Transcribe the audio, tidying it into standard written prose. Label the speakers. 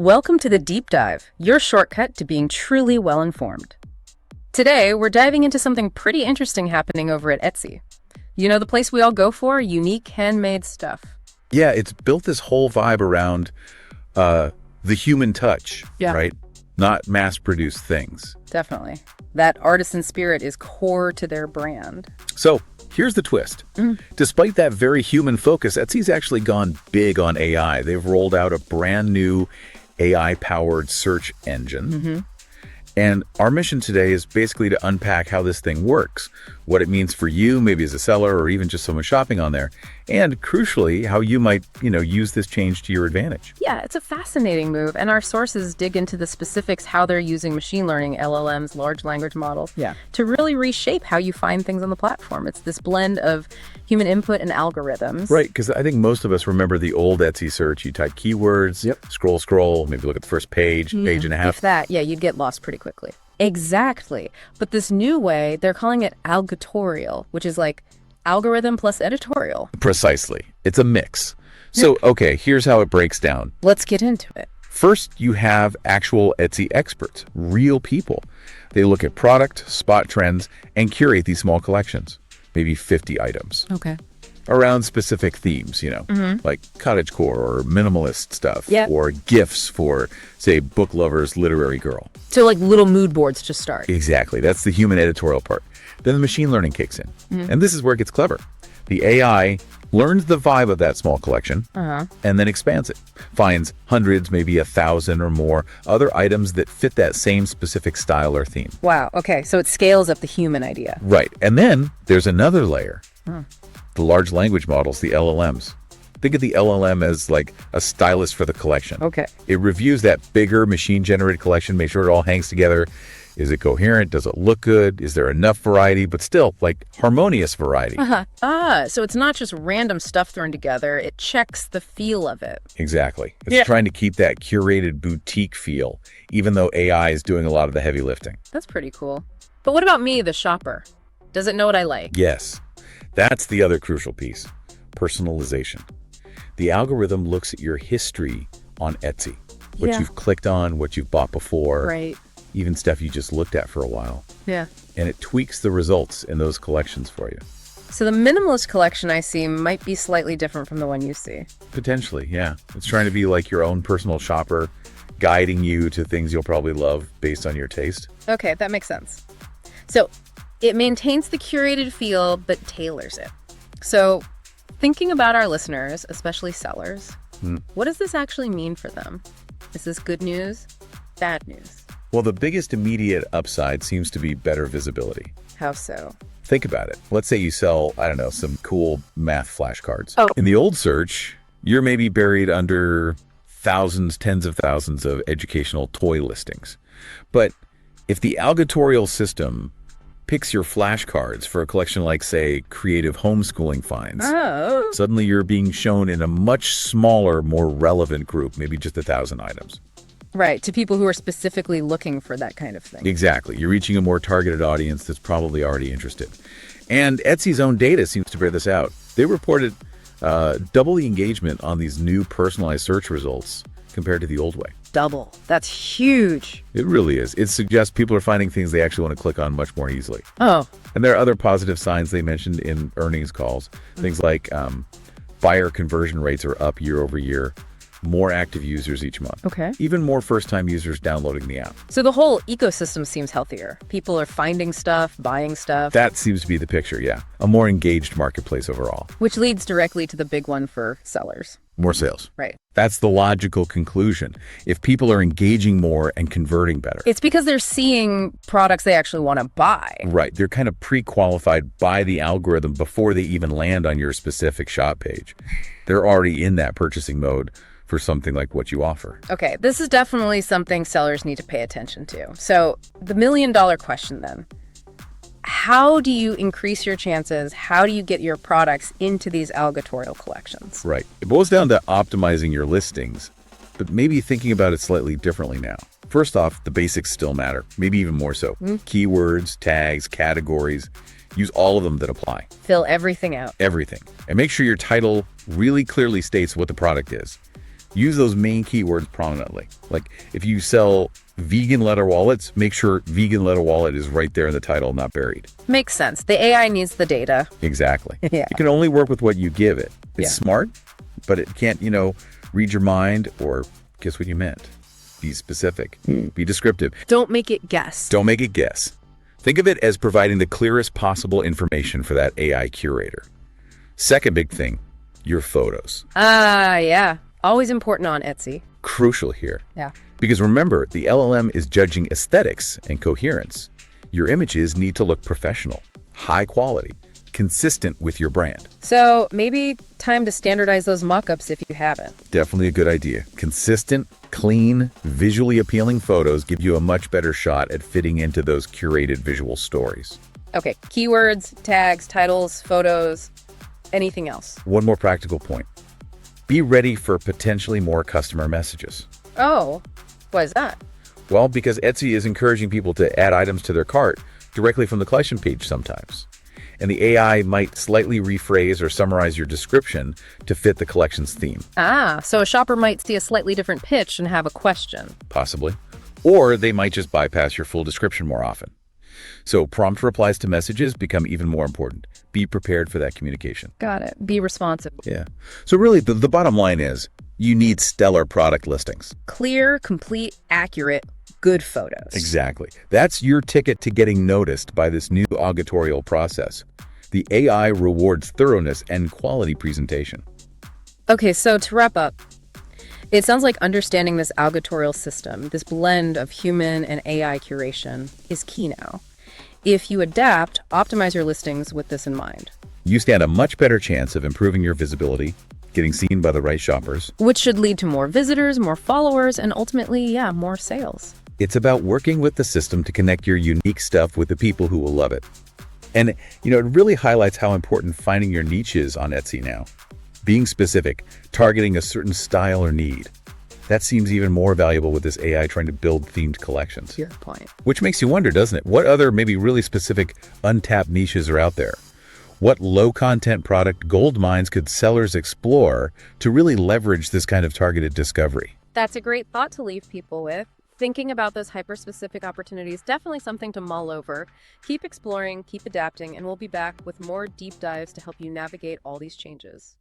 Speaker 1: Welcome to the Deep Dive, your shortcut to being truly well-informed. Today, we're diving into something pretty interesting happening over at Etsy. You know, the place we all go for unique handmade stuff.
Speaker 2: Yeah, it's built this whole vibe around the human touch, right? Not mass-produced things.
Speaker 1: Definitely. That artisan spirit is core to their brand.
Speaker 2: So here's the twist. Despite that very human focus, Etsy's actually gone big on AI. They've rolled out a brand new AI-powered search engine. And our mission today is basically to unpack how this thing works, what it means for you, maybe as a seller or even just someone shopping on there, and crucially, how you might, use this change to your advantage.
Speaker 1: Yeah, it's a fascinating move, and our sources dig into the specifics, how they're using machine learning, LLMs, large language models, to really reshape how you find things on the platform. It's this blend of human input and algorithms.
Speaker 2: Right, because I think most of us remember the old Etsy search. You type keywords, scroll, maybe look at the first page, page and a half.
Speaker 1: If that, you'd get lost pretty quickly. Exactly. But this new way, they're calling it algatorial, which is like algorithm plus editorial.
Speaker 2: Precisely. It's a mix. So, okay, here's how it breaks down.
Speaker 1: Let's get into it.
Speaker 2: First, you have actual Etsy experts, real people. They look at product, spot trends, and curate these small collections, maybe 50 items.
Speaker 1: Okay.
Speaker 2: Around specific themes, like cottagecore or minimalist stuff, or gifts for, say, book lovers, literary girl.
Speaker 1: So like little mood boards to start.
Speaker 2: Exactly. That's the human editorial part. Then the machine learning kicks in. And this is where it gets clever. The AI learns the vibe of that small collection and then expands it. Finds hundreds, maybe 1,000 or more other items that fit that same specific style or theme.
Speaker 1: Wow. Okay. So it scales up the human idea.
Speaker 2: Right. And then there's another layer. The large language models, the LLMs. Think of the LLM as like a stylist for the collection.
Speaker 1: Okay.
Speaker 2: It reviews that bigger machine-generated collection, make sure it all hangs together. Is it coherent? Does it look good? Is there enough variety? But still, like, harmonious variety.
Speaker 1: So it's not just random stuff thrown together. It checks the feel of it.
Speaker 2: Exactly. It's trying to keep that curated boutique feel, even though AI is doing a lot of the heavy lifting.
Speaker 1: That's pretty cool. But what about me, the shopper? Does it know what I like?
Speaker 2: Yes. That's the other crucial piece. Personalization. The algorithm looks at your history on Etsy. What you've clicked on, what you've bought before.
Speaker 1: Right.
Speaker 2: Even stuff you just looked at for a while.
Speaker 1: Yeah.
Speaker 2: And it tweaks the results in those collections for you.
Speaker 1: So the minimalist collection I see might be slightly different from the one you see.
Speaker 2: Potentially, yeah. It's trying to be like your own personal shopper, guiding you to things you'll probably love based on your taste.
Speaker 1: Okay, that makes sense. So it maintains the curated feel, but tailors it. So thinking about our listeners, especially sellers, what does this actually mean for them? Is this good news? Bad news?
Speaker 2: Well, the biggest immediate upside seems to be better visibility.
Speaker 1: How so?
Speaker 2: Think about it. Let's say you sell, some cool math flashcards.
Speaker 1: Oh.
Speaker 2: In the old search, you're maybe buried under thousands, tens of thousands of educational toy listings. But if the algatorial system picks your flashcards for a collection like, say, creative homeschooling finds, suddenly you're being shown in a much smaller, more relevant group, maybe just 1,000 items.
Speaker 1: Right, to people who are specifically looking for that kind of thing.
Speaker 2: Exactly. You're reaching a more targeted audience that's probably already interested. And Etsy's own data seems to bear this out. They reported double the engagement on these new personalized search results compared to the old way.
Speaker 1: Double. That's huge.
Speaker 2: It really is. It suggests people are finding things they actually want to click on much more easily.
Speaker 1: Oh.
Speaker 2: And there are other positive signs they mentioned in earnings calls. Things like buyer conversion rates are up year over year. More active users each month.
Speaker 1: Okay.
Speaker 2: Even more first-time users downloading the app.
Speaker 1: So the whole ecosystem seems healthier. People are finding stuff, buying stuff.
Speaker 2: That seems to be the picture, yeah. A more engaged marketplace overall.
Speaker 1: Which leads directly to the big one for sellers.
Speaker 2: More sales.
Speaker 1: Right.
Speaker 2: That's the logical conclusion. If people are engaging more and converting better.
Speaker 1: It's because they're seeing products they actually want to buy.
Speaker 2: Right. They're kind of pre-qualified by the algorithm before they even land on your specific shop page. They're already in that purchasing mode for something like what you offer.
Speaker 1: Okay, this is definitely something sellers need to pay attention to. So the million-dollar question then, how do you increase your chances? How do you get your products into these algatorial collections?
Speaker 2: Right. It boils down to optimizing your listings, but maybe thinking about it slightly differently now. First off, the basics still matter, maybe even more so. Keywords, tags, categories, use all of them that apply.
Speaker 1: Fill everything out.
Speaker 2: Everything. And make sure your title really clearly states what the product is. Use those main keywords prominently. Like if you sell vegan leather wallets, make sure vegan leather wallet is right there in the title, not buried.
Speaker 1: Makes sense. The AI needs the data.
Speaker 2: Exactly.
Speaker 1: Yeah.
Speaker 2: It can only work with what you give it. It's
Speaker 1: Yeah.
Speaker 2: smart, but it can't, read your mind or guess what you meant. Be specific. Be descriptive.
Speaker 1: Don't make it guess.
Speaker 2: Don't make it guess. Think of it as providing the clearest possible information for that AI curator. Second big thing, your photos.
Speaker 1: Yeah. Always important on Etsy.
Speaker 2: Crucial here.
Speaker 1: Yeah.
Speaker 2: Because remember, the LLM is judging aesthetics and coherence. Your images need to look professional, high quality, consistent with your brand.
Speaker 1: So maybe time to standardize those mock-ups if you haven't.
Speaker 2: Definitely a good idea. Consistent, clean, visually appealing photos give you a much better shot at fitting into those curated visual stories.
Speaker 1: Okay, keywords, tags, titles, photos, anything else.
Speaker 2: One more practical point. Be ready for potentially more customer messages.
Speaker 1: Oh, what is that?
Speaker 2: Well, because Etsy is encouraging people to add items to their cart directly from the collection page sometimes. And the AI might slightly rephrase or summarize your description to fit the collection's theme.
Speaker 1: So a shopper might see a slightly different pitch and have a question.
Speaker 2: Possibly. Or they might just bypass your full description more often. So prompt replies to messages become even more important. Be prepared for that communication.
Speaker 1: Got it. Be responsive.
Speaker 2: Yeah. So really, the bottom line is you need stellar product listings.
Speaker 1: Clear, complete, accurate, good photos.
Speaker 2: Exactly. That's your ticket to getting noticed by this new auditorial process. The AI rewards thoroughness and quality presentation.
Speaker 1: Okay, so to wrap up, it sounds like understanding this algotorial system, this blend of human and AI curation, is key now. If you adapt, optimize your listings with this in mind.
Speaker 2: You stand a much better chance of improving your visibility, getting seen by the right shoppers.
Speaker 1: Which should lead to more visitors, more followers, and ultimately, more sales.
Speaker 2: It's about working with the system to connect your unique stuff with the people who will love it. And, it really highlights how important finding your niche is on Etsy now. Being specific, targeting a certain style or need. That seems even more valuable with this AI trying to build themed collections.
Speaker 1: Your point.
Speaker 2: Which makes you wonder, doesn't it? What other maybe really specific untapped niches are out there? What low-content product gold mines could sellers explore to really leverage this kind of targeted discovery?
Speaker 1: That's a great thought to leave people with. Thinking about those hyper-specific opportunities, definitely something to mull over. Keep exploring, keep adapting, and we'll be back with more deep dives to help you navigate all these changes.